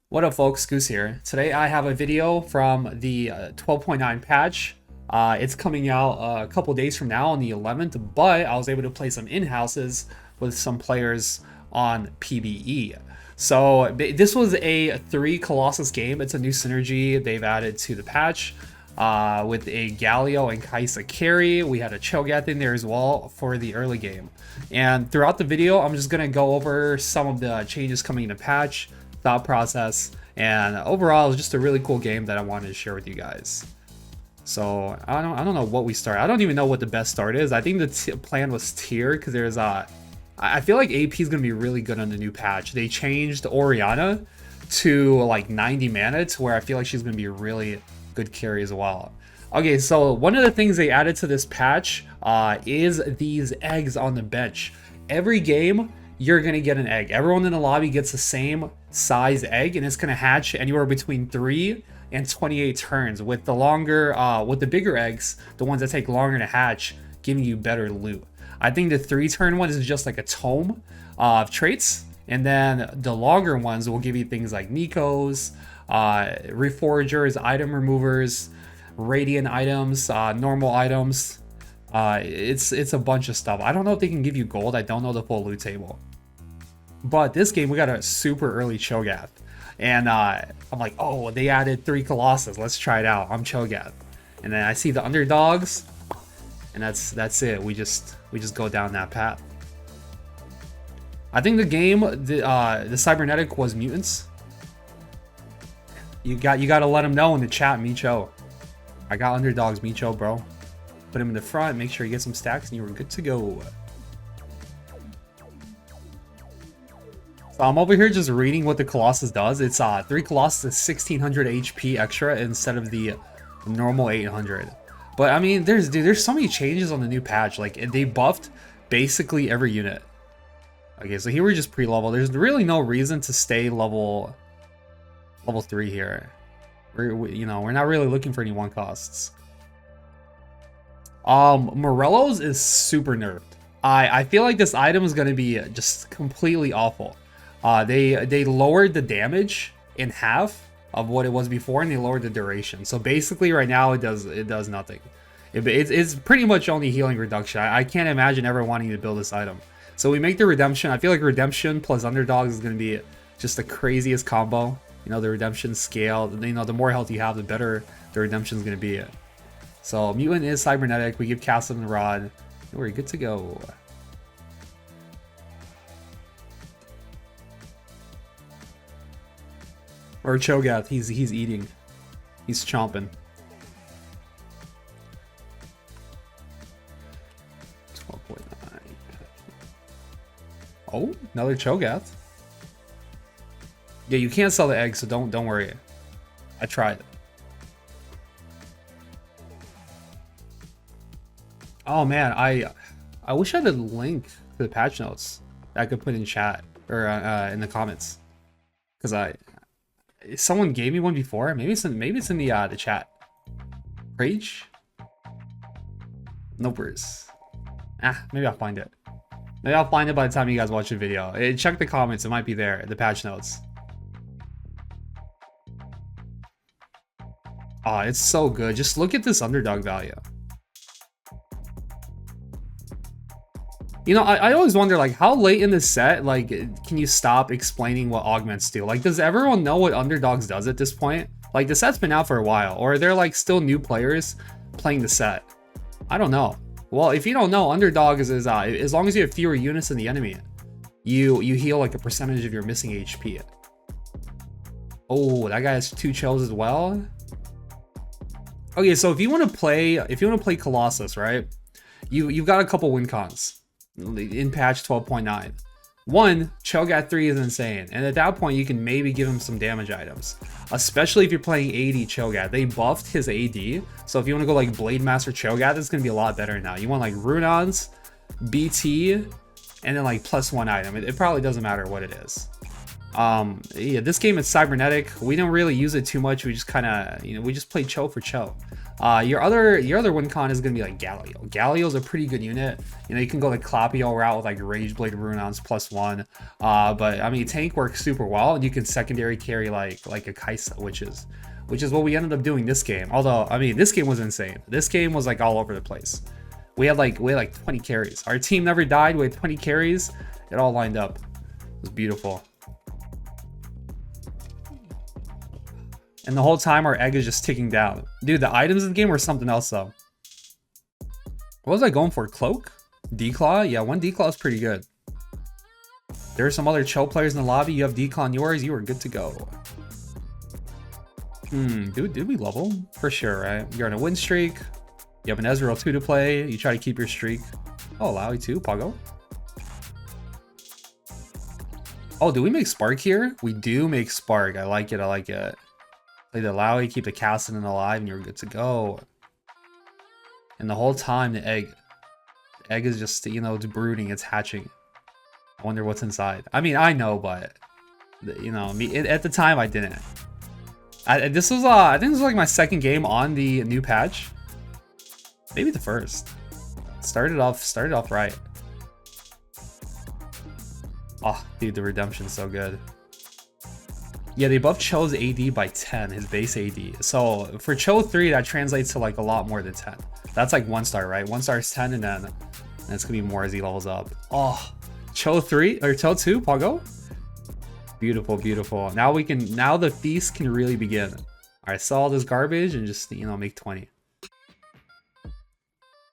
What up folks, Goose here. Today I have a video from the 12.9 patch. It's coming out a couple days from now on the 11th, but I was able to play some in-houses with some players on PBE. So this was a 3 Colossus game. It's a new synergy they've added to the patch with a Galio and Kaisa carry. We had a Cho'Gath in there as well for the early game. And throughout the video, I'm just going to go over some of the changes coming in the patch, thought process, and overall it was just a really cool game that I wanted to share with you guys. So I don't know what we start. I don't even know what the best start is. I think the plan was tier because there's I feel like AP is gonna be really good on the new patch. They changed Oriana to like 90 mana to where I feel like she's gonna be a really good carry as well. Okay, so one of the things they added to this patch is these eggs on the bench. Every game you're gonna get an egg. Everyone in the lobby gets the same size egg, and it's gonna hatch anywhere between 3 and 28 turns. With the longer, with the bigger eggs, the ones that take longer to hatch, giving you better loot. I think the 3-turn one is just like a tome of traits, and then the longer ones will give you things like Nikos, Reforgers, item removers, radiant items, normal items. It's a bunch of stuff. I don't know if they can give you gold. I don't know the full loot table. But this game, we got a super early Cho'Gath. And I'm like, oh, they added 3 Colossus. Let's try it out. I'm Cho'Gath. And then I see the underdogs. And that's it. We just go down that path. I think the game, the cybernetic was mutants. You gotta let them know in the chat, Micho. I got underdogs, Micho, bro. Put him in the front, make sure you get some stacks, and you were good to go. So I'm over here just reading what the Colossus does. It's 3 Colossus is 1600 HP extra instead of the normal 800. But I mean, there's so many changes on the new patch. Like they buffed basically every unit. Okay, so here we're just pre-level. There's really no reason to stay level 3 here. We're not really looking for any one costs. Morello's is super nerfed. I feel like this item is going to be just completely awful. They lowered the damage in half of what it was before, and they lowered the duration. So basically right now it does nothing. It's pretty much only healing reduction. I can't imagine ever wanting to build this item. So we make the redemption. I feel like redemption plus underdogs is going to be just the craziest combo. You know, the redemption scale, you know, the more health you have, the better the redemption is going to be. So mutant is cybernetic. We give Castle the rod. We're good to go. Or Cho'Gath, he's eating. He's chomping. 12.9. Oh, another Cho'Gath. Yeah, you can't sell the eggs, so don't worry. I tried. Oh man, I wish I had a link to the patch notes that I could put in chat or in the comments, because someone gave me one before. Maybe it's in the chat. Rage? Nopers. Maybe I'll find it. Maybe I'll find it by the time you guys watch the video. Check the comments, it might be there, the patch notes. Oh, it's so good. Just look at this underdog value. You know, I always wonder, like, how late in the set, like, can you stop explaining what augments do? Like, does everyone know what underdogs does at this point? Like, the set's been out for a while, or are there, like, still new players playing the set? I don't know. Well, if you don't know, underdogs is, as long as you have fewer units than the enemy, you heal, like, a percentage of your missing HP. Oh, that guy has 2 chills as well. Okay, so if you want to play Colossus, right? You've got a couple win cons in patch 12.9. One, Cho'Gath 3 is insane, and at that point you can maybe give him some damage items, especially if you're playing AD Cho'Gath. They buffed his AD, so if you want to go like Blade Master Cho'Gath, it's going to be a lot better now. You want like Runons, BT, and then like +1 item. It probably doesn't matter what it is. Yeah, this game is cybernetic. We don't really use it too much. We just kind of, you know, we just play Cho for Cho. Your other win con is gonna be like Galio. Galio's a pretty good unit. You know, you can go the Clapio route with like Rage Blade Runons +1. But I mean, tank works super well, and you can secondary carry like a Kaisa, which is what we ended up doing this game. Although, I mean, this game was insane. This game was like all over the place. We had like 20 carries. Our team never died. We had 20 carries. It all lined up. It was beautiful. And the whole time our egg is just ticking down. Dude, the items in the game were something else though. What was I going for? Cloak? Declaw? Yeah, one Declaw is pretty good. There are some other Cho players in the lobby. You have Declaw on yours. You are good to go. Dude, did we level? For sure, right? You're on a win streak. You have an Ezreal 2 to play. You try to keep your streak. Oh, Lowy 2, Pogo. Oh, do we make Spark here? We do make Spark. I like it. I like it. Play the Lowy, keep the Kassadin alive, and you're good to go. And the whole time, the egg is just, you know, it's brooding, it's hatching. I wonder what's inside. I mean, I know, but, you know, at the time, I didn't. I think this was like my second game on the new patch. Maybe the first. Started off right. Oh, dude, the redemption's so good. Yeah, they buffed Cho's AD by 10, his base AD. So for Cho 3, that translates to like a lot more than 10. That's like 1 star, right? 1 star is 10, and then it's gonna be more as he levels up. Oh, Cho 3 or Cho 2, Pogo. Beautiful, beautiful. Now the feast can really begin. All right, sell all this garbage and just, you know, make 20.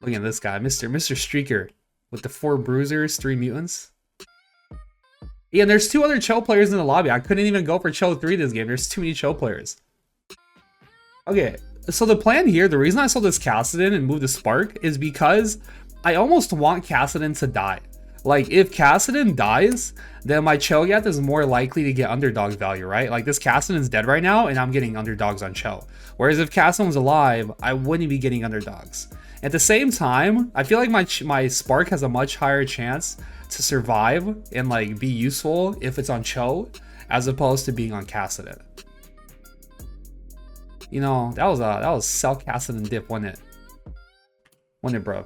Look at this guy, Mr. Streaker, with the 4 bruisers, 3 mutants. Yeah, and there's 2 other Cho players in the lobby. I couldn't even go for Cho 3 this game. There's too many Cho players. Okay, so the plan here, the reason I sold this Kassadin and moved the Spark is because I almost want Kassadin to die. Like, if Kassadin dies, then my Cho'Gath is more likely to get underdog value, right? Like, this Kassadin's dead right now, and I'm getting underdogs on Cho. Whereas if Kassadin's alive, I wouldn't be getting underdogs. At the same time, I feel like my Spark has a much higher chance to survive and like be useful if it's on Cho as opposed to being on Kassadin. You know, that was sell Kassadin dip, wasn't it? Wasn't it, bro?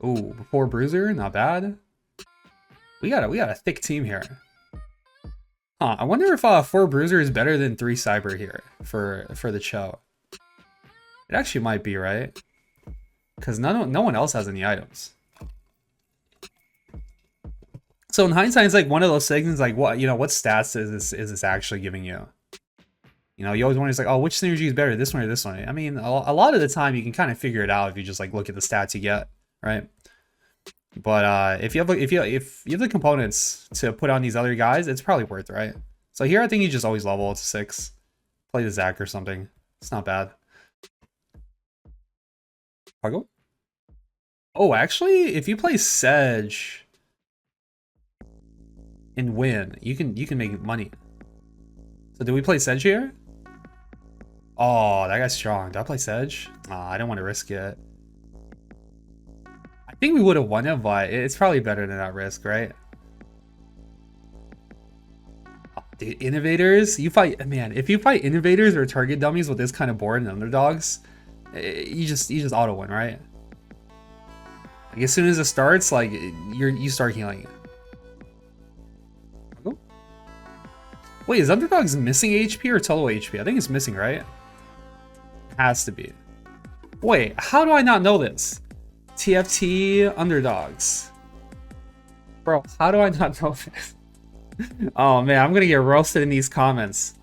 Ooh, 4 bruiser, not bad. We got a thick team here. Huh, I wonder if 4 bruiser is better than 3 cyber here for the Cho. It actually might be, right? Because no one else has any items. So in hindsight, it's like one of those segments, like what stats is this actually giving you? You know, you always wonder, it's like, oh, which synergy is better, this one or this one? I mean, a lot of the time you can kind of figure it out if you just like look at the stats you get, right? But if you have the components to put on these other guys, it's probably worth it, right? So here I think you just always level it to 6, play the Zac or something. It's not bad. Pogo? Oh, actually, if you play Sedge and win, you can make money. So do we play Sedge here? Oh, that guy's strong. Do I play Sedge? I don't want to risk it. I think we would have won it, but it's probably better than that risk, right? Oh, dude, innovators, if you fight innovators or target dummies with this kind of board and underdogs, you just auto win, right? Like as soon as it starts, like you start healing. Oh. Wait, is underdogs missing HP or total HP? I think it's missing, right? Has to be. Wait, how do I not know this? TFT underdogs. Bro, how do I not know this? Oh man, I'm gonna get roasted in these comments.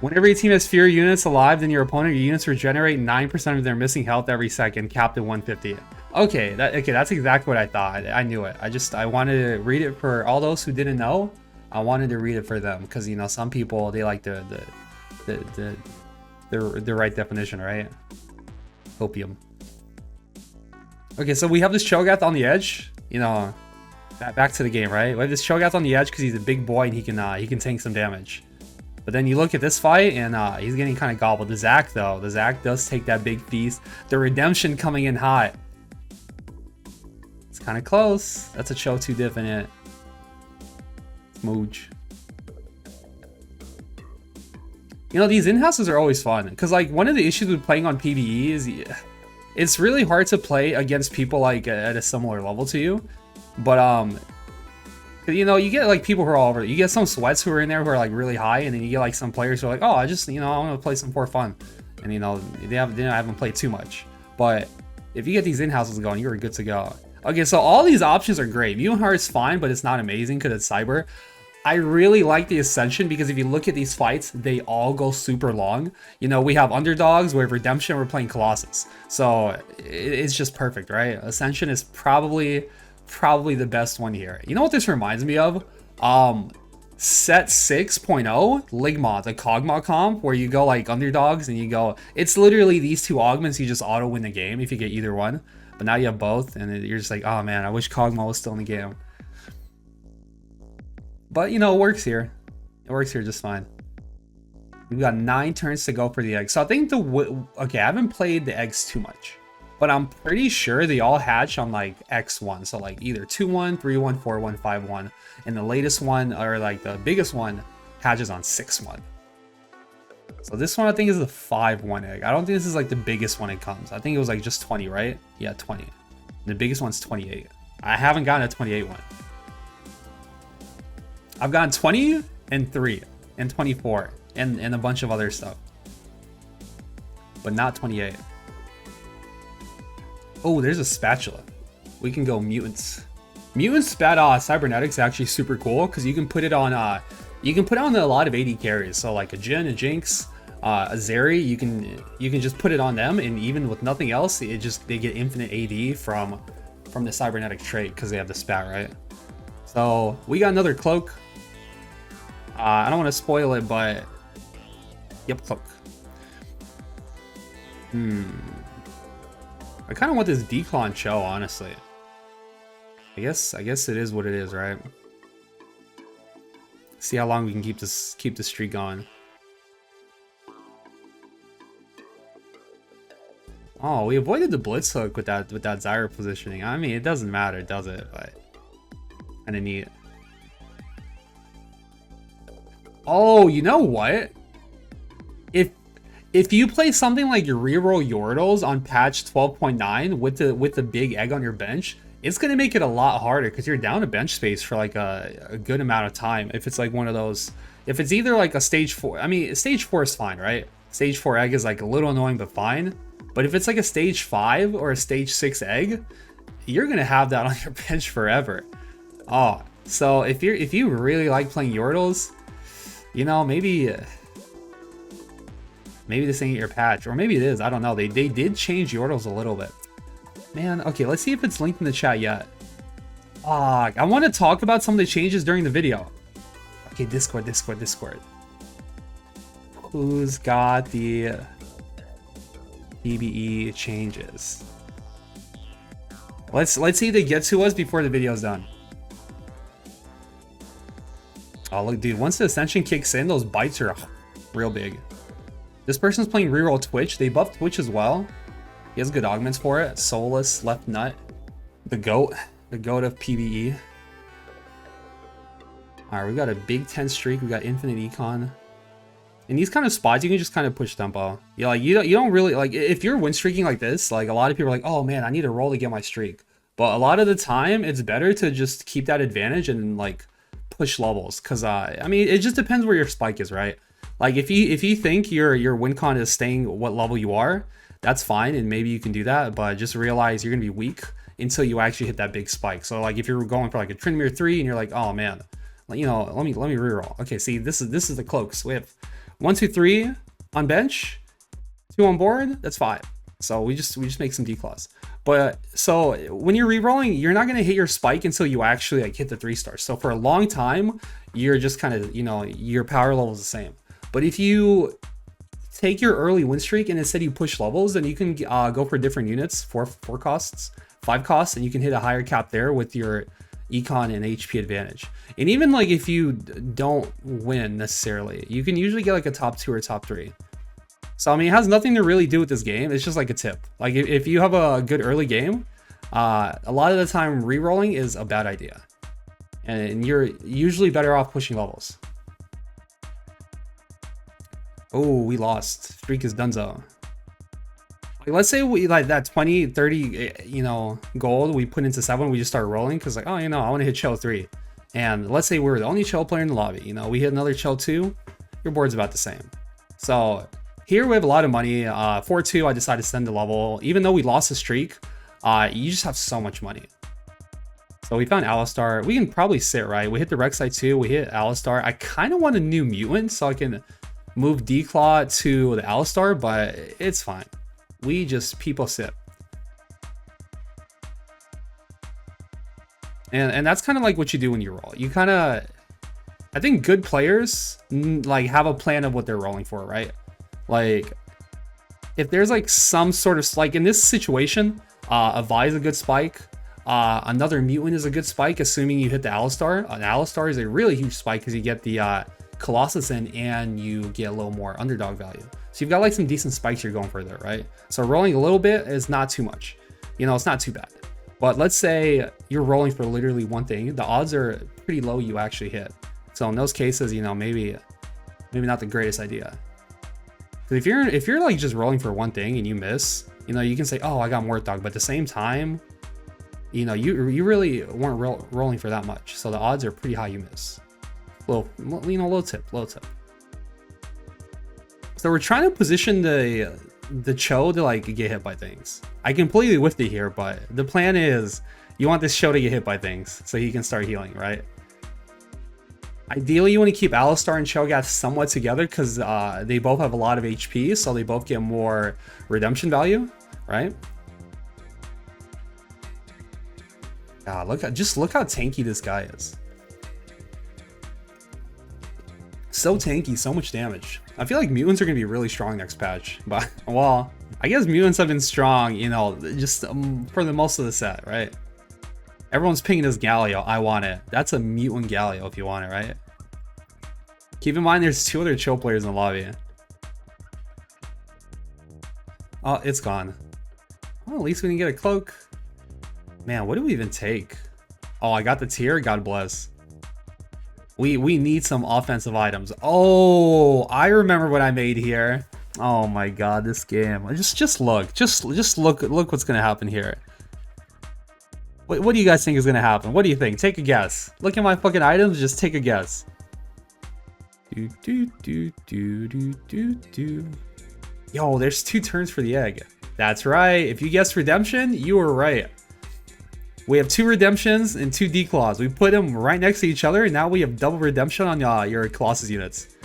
Whenever your team has fewer units alive than your opponent, your units regenerate 9% of their missing health every second, capped at 150. Okay, that's exactly what I thought. I knew it. I wanted to read it for all those who didn't know. I wanted to read it for them because, you know, some people, they like the right definition, right? Opium. Okay, so we have this Cho'Gath on the edge. You know, back to the game, right? We have this Cho'Gath on the edge because he's a big boy and he can tank some damage. But then you look at this fight and he's getting kind of gobbled. The Zac though, the Zac does take that big feast. The redemption coming in hot. It's kind of close. That's a Cho 2 diff in it. Smooch. You know, these in-houses are always fun. Because, like, one of the issues with playing on PvE is it's really hard to play against people, like, at a similar level to you. But, you know, you get, like, people who are all over. You get some sweats who are in there who are, like, really high. And then you get, like, some players who are like, oh, I just, you know, I want to play some for fun. And, you know, they haven't played too much. But if you get these in-houses going, you're good to go. Okay, so all these options are great. Mutant Heart's fine, but it's not amazing because it's Cyber. I really like the Ascension because if you look at these fights, they all go super long. You know, we have Underdogs, we have Redemption, we're playing Colossus. So it's just perfect, right? Ascension is probably the best one here. You know what this reminds me of? Set 6.0 Ligma, the Kog'Maw comp, where you go like Underdogs and you go, it's literally these two augments, you just auto win the game if you get either one. But now you have both, and you're just like, oh man, I wish Kog'Maw was still in the game. But, you know, it works here. It works here just fine. We've got 9 turns to go for the eggs. So I think okay, I haven't played the eggs too much. But I'm pretty sure they all hatch on, like, X1. So, like, either 2-1, 3-1, 4-1, 5-1. And the latest one, or, like, the biggest one, hatches on 6-1. So this one, I think, is the 5-1 egg. I don't think this is, like, the biggest one it comes. I think it was, like, just 20, right? Yeah, 20. And the biggest one's 28. I haven't gotten a 28 one. I've gotten 20 and 3 and 24 and a bunch of other stuff, but not 28. Oh, there's a spatula. We can go mutants. Mutant spat cybernetics is actually super cool because you can put it on a lot of AD carries. So like a Jhin, a Jinx, a Zeri, you can just put it on them, and even with nothing else, they get infinite AD from the cybernetic trait because they have the spat, right? So we got another cloak. I don't want to spoil it, but yep, cloak. I kind of want this Declon Cho, honestly. I guess it is what it is, right? See how long we can keep the streak going. Oh, we avoided the blitz hook with that Zyra positioning. I mean, it doesn't matter, does it? But kind of neat. Oh, you know what? If you play something like your reroll Yordles on patch 12.9 with the big egg on your bench, it's gonna make it a lot harder because you're down to bench space for like a good amount of time. If it's like one of those, if it's either like a stage 4, I mean stage 4 is fine, right? Stage 4 egg is like a little annoying but fine. But if it's like a stage 5 or a stage 6 egg, you're gonna have that on your bench forever. Oh, so if you really like playing Yordles, you know, maybe this ain't your patch, or maybe it is. I don't know. They did change Yordles a little bit. Man, okay, let's see if it's linked in the chat yet. I want to talk about some of the changes during the video. Okay, Discord. Who's got the PBE changes? Let's see if they get to us before the video's done. Oh, look, dude, once the Ascension kicks in, those bites are real big. This person's playing reroll Twitch. They buffed Twitch as well. He has good augments for it. Soulless, left nut. The GOAT of PvE. Alright, we got a big 10 streak. We got infinite econ. In these kind of spots, you can just kind of push tempo. Yeah, like you don't really, like, if you're win streaking like this, like a lot of people are like, oh man, I need a roll to get my streak. But a lot of the time, it's better to just keep that advantage and like push levels, because I mean, it just depends where your spike is, right? Like if you think your win con is staying what level you are, that's fine, and maybe you can do that, but just realize you're gonna be weak until you actually hit that big spike. So like if you're going for like a Tryndamere 3 and you're like, oh man, you know, let me reroll. Okay, see, this is the cloaks. We have 1, 2, 3 on bench, 2 on board. That's 5. So we just make some declaws. But so when you're rerolling, you're not gonna hit your spike until you actually like hit the 3 stars. So for a long time, you're just kind of, you know, your power level is the same. But if you take your early win streak and instead you push levels, then you can go for different units, 4 costs, 5 costs, and you can hit a higher cap there with your econ and HP advantage. And even like if you don't win necessarily, you can usually get like a top 2 or top 3. So I mean, it has nothing to really do with this game. It's just like a tip. Like if you have a good early game, A lot of the time re-rolling is a bad idea. And you're usually better off pushing levels. Oh, we lost. Streak is donezo. Like, let's say we like that 20, 30, you know, gold we put into 7, we just start rolling because like, oh, you know, I want to hit chill 3. And let's say we're the only chill player in the lobby. You know, we hit another chill 2, your board's about the same. So here we have a lot of money. 4-2, I decided to send the level. Even though we lost the streak, you just have so much money. So we found Alistar. We can probably sit, right? We hit the Rek'Sai too. We hit Alistar. I kind of want a new mutant so I can move Declaw to the Alistar, but it's fine. We just people sit. And that's kind of like what you do when you roll. You kind of, I think good players like have a plan of what they're rolling for, right? Like if there's like some sort of, like in this situation, a Vi is a good spike. Another mutant is a good spike, assuming you hit the Alistar. An Alistar is a really huge spike because you get the Colossus in and you get a little more underdog value. So you've got like some decent spikes you're going for there, right? So rolling a little bit is not too much. You know, it's not too bad. But let's say you're rolling for literally one thing. The odds are pretty low you actually hit. So in those cases, you know, maybe not the greatest idea. Because if you're like just rolling for one thing and you miss, you know, you can say, oh, I got Warthog. But at the same time, you know, you really weren't rolling for that much. So the odds are pretty high you miss. Little tip. So we're trying to position the Cho to like get hit by things. I completely whiffed it here, but the plan is you want this Cho to get hit by things so he can start healing, right? Ideally, you want to keep Alistar and Cho'Gath somewhat together because they both have a lot of HP, so they both get more redemption value, right? Just look how tanky this guy is. So tanky, so much damage. I feel like mutants are gonna be really strong next patch, but well, I guess mutants have been strong, you know, just for the most of the set, right? Everyone's pinging this Galio. I want it. That's a mutant Galio if you want it, right? Keep in mind there's 2 other chill players in the lobby. Oh, it's gone. Well, at least we didn't get a cloak. Man, what do we even take? Oh, I got the tier. God bless. We need some offensive items. Oh, I remember what I made here. Oh my god, this game. Just look. Just look what's gonna happen here. What do you guys think is gonna happen? What do you think? Take a guess. Look at my fucking items, just take a guess. Yo, there's 2 turns for the egg. That's right. If you guessed redemption, you were right. We have 2 redemptions and 2 declaws. We put them right next to each other, and now we have double redemption on your Colossus units.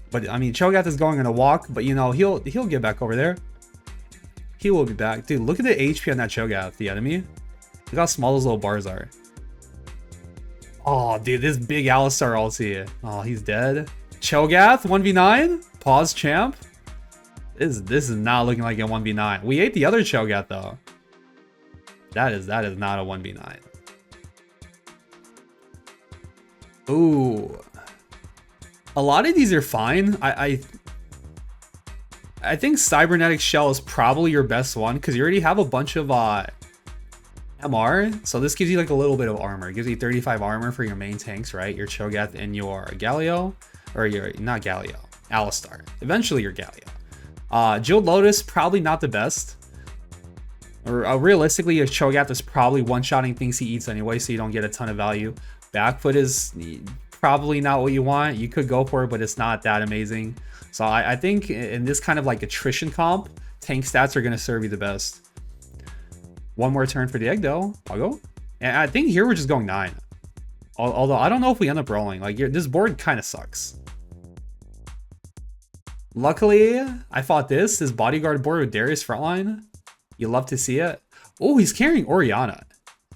But I mean, Cho'Gath is going on a walk, but you know he'll get back over there. He will be back, dude. Look at the HP on that Cho'Gath, the enemy. Look how small those little bars are. Oh, dude, this big Alistar ulti. Oh, he's dead. Cho'Gath 1v9. Pause, champ. This is not looking like a 1v9. We ate the other Cho'Gath though. That is not a 1v9. Ooh. A lot of these are fine. I think Cybernetic Shell is probably your best one because you already have a bunch of MR. So this gives you like a little bit of armor. It gives you 35 armor for your main tanks, right? Your Cho'Gath and your Galio. Or your, not Galio, Alistar. Eventually your Galio. Jeweled Lotus, probably not the best. Or realistically, a Cho'Gath is probably one-shotting things he eats anyway, so you don't get a ton of value. Backfoot is probably not what you want. You could go for it, but it's not that amazing. So I think in this kind of like attrition comp, tank stats are going to serve you the best. One more turn for the egg though. I'll go. And I think here we're just going 9. Although I don't know if we end up rolling. Like this board kind of sucks. Luckily, I fought this bodyguard board with Darius frontline. You love to see it. Oh, he's carrying Orianna.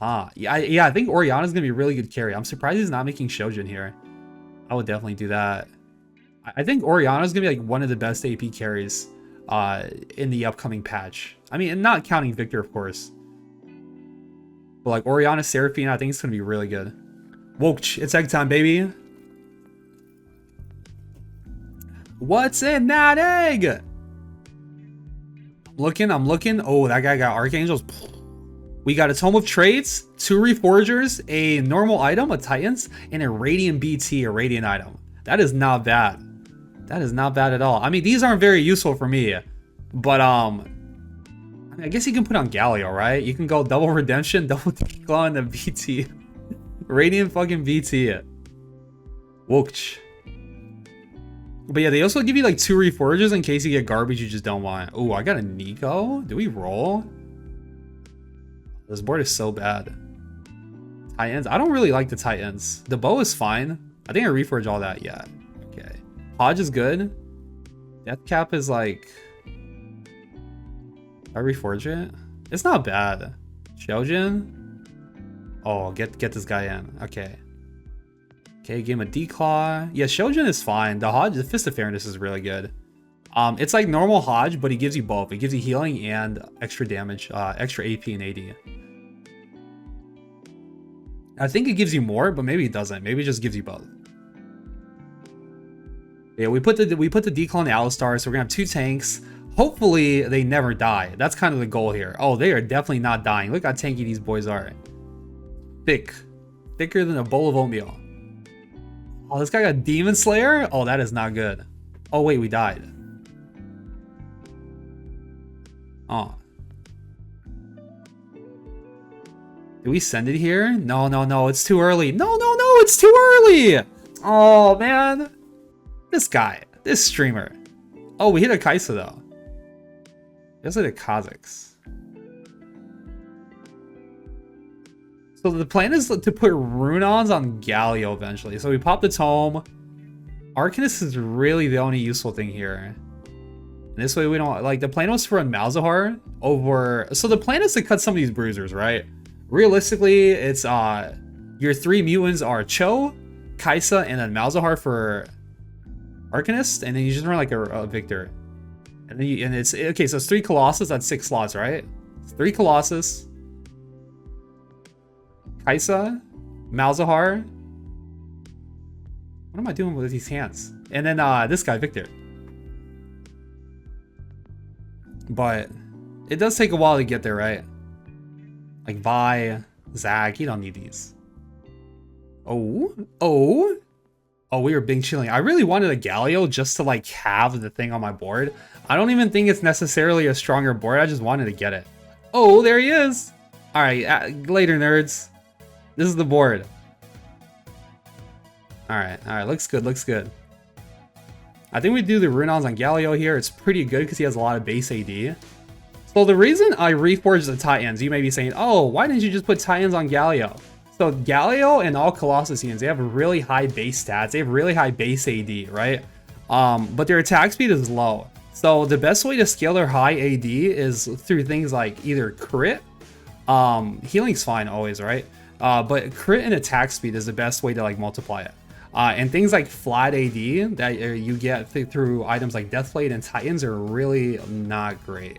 Yeah, I think Orianna's gonna be a really good carry. I'm surprised he's not making Shojin here. I would definitely do that. I think Orianna's gonna be like one of the best AP carries in the upcoming patch. I mean, not counting Victor, of course. But like Orianna, Seraphine, I think it's gonna be really good. Woke, it's egg time, baby. What's in that egg? I'm looking. Oh, that guy got Archangels. We got a Tome of Trades, 2 Reforgers, a normal item, a Titans, and a Radiant BT, a Radiant item. That is not bad. That is not bad at all. I mean, these aren't very useful for me, but I guess you can put on Galio, right? You can go double redemption, double decline, and BT. Radiant fucking BT. Wokch. But yeah, they also give you like 2 Reforgers in case you get garbage you just don't want. Oh, I got a Nico. Do we roll? This board is so bad. Titans. I don't really like the Titans. The bow is fine. I think I reforge all that. Yeah. Okay. Hodge is good. Death Cap is like... I reforge it? It's not bad. Shojin? Oh, get this guy in. Okay. Okay, give him a D-Claw. Yeah, Shojin is fine. The Hodge, the Fist of Fairness is really good. It's like normal Hodge, but he gives you both. It gives you healing and extra damage, extra AP and AD. I think it gives you more, but maybe it doesn't. Maybe it just gives you both. Yeah, we put the Declone Alistar, so we're gonna have 2 tanks. Hopefully they never die. That's kind of the goal here. Oh, they are definitely not dying. Look how tanky these boys are. Thick. Thicker than a bowl of oatmeal. Oh, this guy got Demon Slayer? Oh, that is not good. Oh, wait, we died. Oh. Do we send it here? No, no, no, it's too early. No, no, no, it's too early! Oh, man. This guy. This streamer. Oh, we hit a Kaisa, though. We also hit a Kha'Zix. So the plan is to put Runons on Galio eventually. So we pop the Tome. Arcanist is really the only useful thing here. And this way we don't... Like, the plan was to run Malzahar over... So the plan is to cut some of these bruisers, right? Realistically, it's... your 3 mutants are Cho, Kaisa, and then Malzahar for Arcanist. And then you just run like a Victor. And then it's... Okay, so it's 3 Colossus. That's 6 slots, right? It's 3 Colossus. Kaisa, Malzahar. What am I doing with these hands? And then this guy, Victor. But it does take a while to get there, right? Like Vi, Zag, you don't need these. Oh, we were big chilling. I really wanted a Galio just to like have the thing on my board. I don't even think it's necessarily a stronger board. I just wanted to get it. Oh, there he is. All right, later, nerds. This is the board. All right, looks good, looks good. I think we do the Runons on Galio here. It's pretty good because he has a lot of base AD. So the reason I reforged the Titans, you may be saying, oh, why didn't you just put Titans on Galio? So Galio and all Colossus units, they have really high base stats. They have really high base AD, right? But their attack speed is low. So the best way to scale their high AD is through things like either crit, healing's fine always, right? But crit and attack speed is the best way to like multiply it. And things like flat AD that you get through items like Deathblade and Titans are really not great.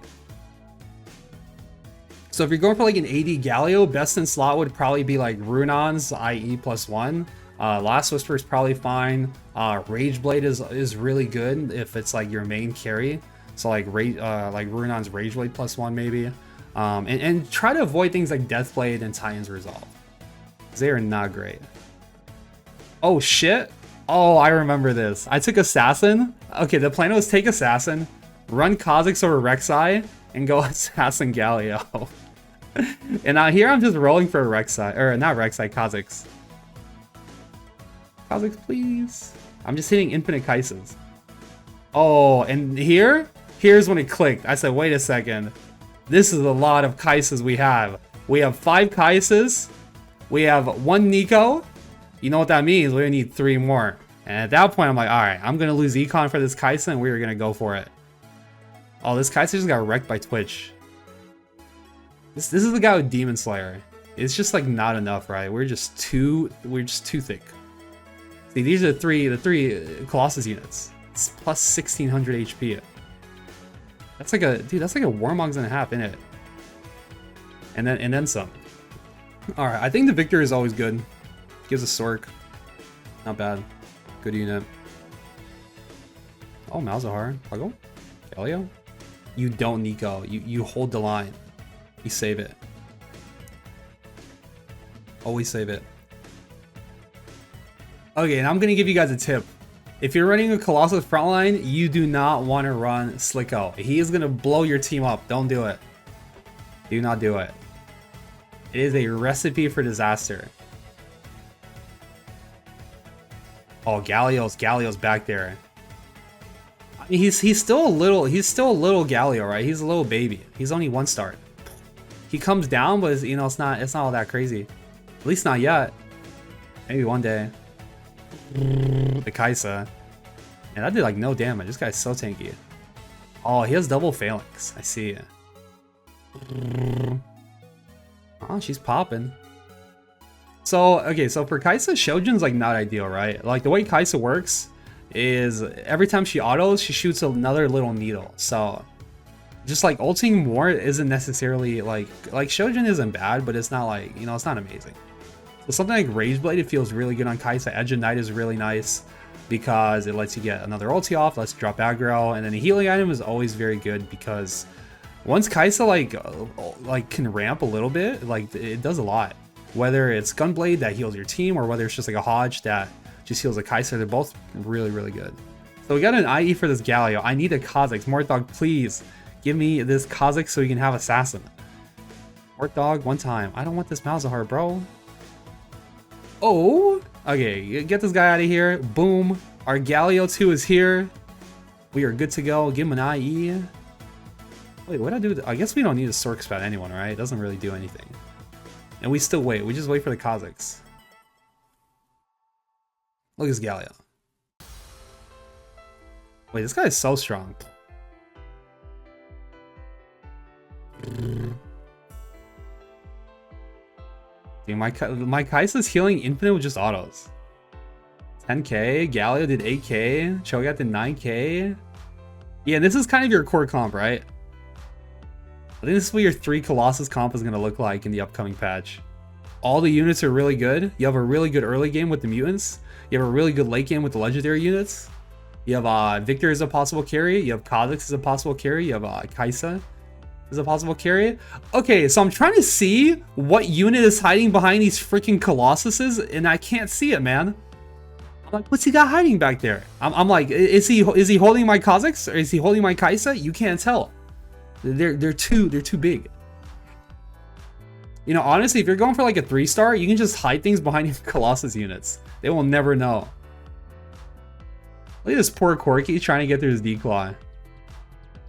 So if you're going for like an AD Galio, best in slot would probably be like Runons, IE +1. Last Whisper is probably fine. Rageblade is really good if it's like your main carry. So like Runon's Rageblade +1 maybe. And try to avoid things like Deathblade and Titans Resolve. They are not great. Oh shit. Oh, I remember this. I took Assassin. Okay, the plan was take Assassin, run Kha'Zix over Rek'Sai, and go Assassin Galio. And here I'm just rolling for a Rek'Sai, or not Rek'Sai, Kha'Zix. Kha'Zix, please. I'm just hitting infinite Kaisas. Oh, and here's when it clicked. I said, wait a second. This is a lot of Kaisas we have. We have 5 Kaisas. We have 1 Nico. You know what that means? We're gonna need 3 more. And at that point, I'm like, all right, I'm gonna lose Econ for this Kaisa, and we're gonna go for it. Oh, this Kaisa just got wrecked by Twitch. This is the guy with Demon Slayer. It's just like not enough, right? We're just too thick. See, these are the three Colossus units. It's plus 1600 HP. That's like a Warmogs and a half in it. And then some. All right, I think the Victor is always good. Gives a Sork. Not bad. Good unit. Oh, Malzahar. Pogo? Galio? You don't Nico. You hold the line. You save it. Always save it. Okay, and I'm gonna give you guys a tip. If you're running a Colossus frontline, you do not want to run Slicko. He is gonna blow your team up. Don't do it. Do not do it. It is a recipe for disaster. Oh, Galio's back there. I mean, he's still a little Galio, right? He's a little baby. He's only 1 star. He comes down, but you know it's not all that crazy. At least not yet. Maybe one day. The Kaisa. And that did like no damage. This guy's so tanky. Oh, he has double phalanx. I see. Oh, she's popping. So, okay, so for Kaisa, Shojin's like not ideal, right? Like the way Kaisa works is every time she autos, she shoots another little needle. So just like ulting more isn't necessarily like Shojin isn't bad, but it's not like, you know, it's not amazing. So something like Rage Blade, it feels really good on Kaisa. Edge of Night is really nice because it lets you get another ulti off, lets you drop aggro, and then the healing item is always very good because once Kaisa like can ramp a little bit, like it does a lot. Whether it's Gunblade that heals your team or whether it's just like a Hodge that just heals a Kaisa, they're both really, really good. So we got an IE for this Galio. I need a Kha'Zix. Mortdog, please give me this Kha'Zix so we can have Assassin. Mortdog, one time. I don't want this Malzahar, bro. Oh, okay, get this guy out of here. Boom. Our Galio 2 is here. We are good to go. Give him an IE. Wait, what do I do? I guess we don't need to Sork Spat anyone, right? It doesn't really do anything. And we still wait. We just wait for the Kha'Zix. Look at this Galio. Wait, this guy is so strong. Dude, my Kaisa's healing infinite with just autos. 10k, Galio did 8k, Cho'Gath did 9k. Yeah, this is kind of your core comp, right? I think this is what your 3 Colossus comp is going to look like in the upcoming patch. All the units are really good. You have a really good early game with the mutants. You have a really good late game with the legendary units. You have Victor as a possible carry. You have Kha'Zix as a possible carry. You have Kaisa as a possible carry. Okay, so I'm trying to see what unit is hiding behind these freaking Colossuses, and I can't see it, man. I'm like, what's he got hiding back there? I'm like, is he holding my Kha'Zix or is he holding my Kaisa? You can't tell. They're too big. You know, honestly, if you're going for like a 3-star, you can just hide things behind your Colossus units. They will never know. Look at this poor Corki trying to get through his declaw.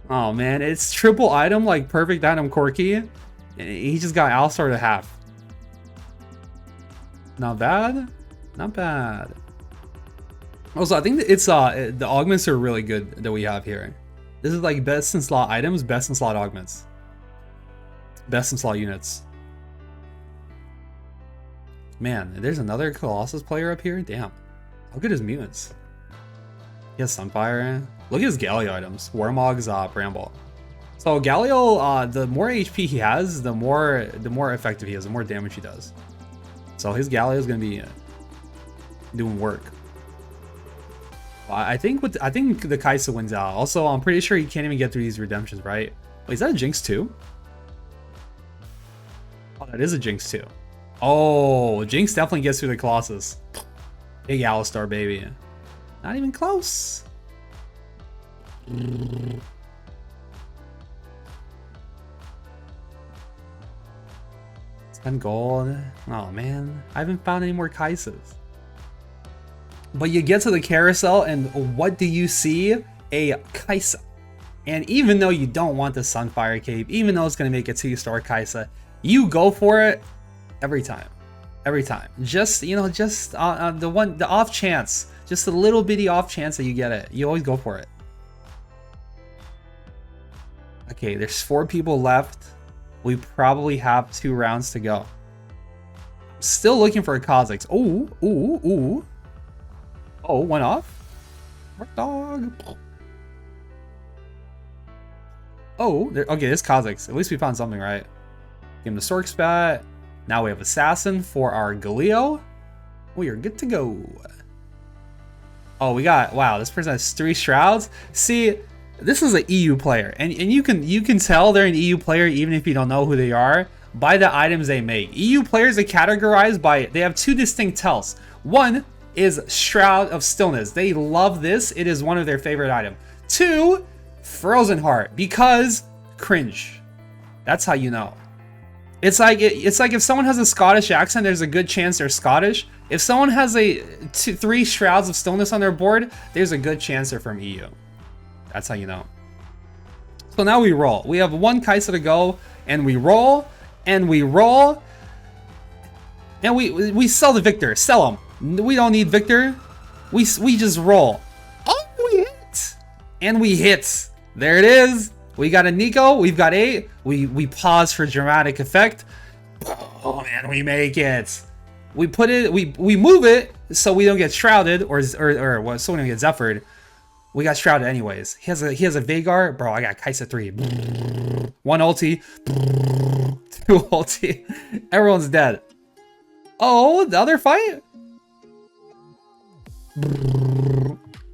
Oh man, it's triple item, like perfect item Corki. He just got Alistar to half. Not bad. Not bad. Also, I think that it's the augments are really good that we have here. This is like best in slot items, best in slot augments. Best in slot units. Man, there's another Colossus player up here? Damn. Look at his mutants. He has Sunfire. Look at his Galio items. Warmog's Bramble. So Galio, the more HP he has, the more effective he is, the more damage he does. So his Galio is gonna be doing work. I think the Kaisa wins out. Also, I'm pretty sure he can't even get through these redemptions, right? Wait, is that a Jinx too? Oh, that is a Jinx too. Oh, Jinx definitely gets through the Colossus. Big Alistar, baby. Not even close. 10 gold. Oh man, I haven't found any more Kaisas. But you get to the carousel and what do you see? A Kaisa. And even though you don't want the Sunfire Cape, even though it's going to make a 2-star Kaisa, you go for it every time. Every time. Just, you know, just the off chance, just a little bitty off chance that you get it. You always go for it. Okay, there's 4 people left. We probably have 2 rounds to go. Still looking for a Kha'Zix. Ooh, ooh, ooh. Oh, went off? Dog. Oh, okay, this Kha'Zix. At least we found something, right? Give him the Sork Spat. Now we have Assassin for our Galio. We are good to go. Oh, we got, wow, this person has 3 Shrouds. See, this is an EU player, and you can tell they're an EU player even if you don't know who they are. by the items they make. EU players are categorized by, they have two distinct tells. One is Shroud of Stillness. They love this. It is one of their favorite items. Two, Frozen Heart, because cringe. That's how you know. It's like if someone has a Scottish accent, there's a good chance they're Scottish. If someone has three Shrouds of Stillness on their board, there's a good chance they're from EU. That's how you know. So now we roll. We have one Kaisa to go, and we roll, and we roll, and we sell the Victor. Sell him. We don't need Victor. We just roll. Oh, we hit, and we hit. There it is. We got a Nico. We've got 8. We pause for dramatic effect. Oh man, we make it. We put it. We move it so we don't get shrouded or so we don't get zephyred. We got shrouded anyways. He has a Vagar. Bro, I got Kaisa 3. 1 ulti. 2 ulti. Everyone's dead. Oh, the other fight?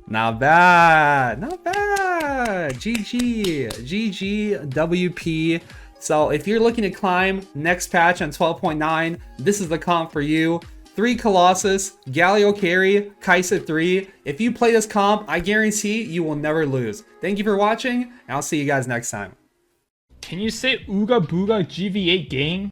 Not bad. Not bad. GG. GG. WP. So if you're looking to climb next patch on 12.9, this is the comp for you. 3 Colossus, Galio carry, Kaisa 3. If you play this comp, I guarantee you will never lose. Thank you for watching, and I'll see you guys next time. Can you say Ooga Booga GV8 gang?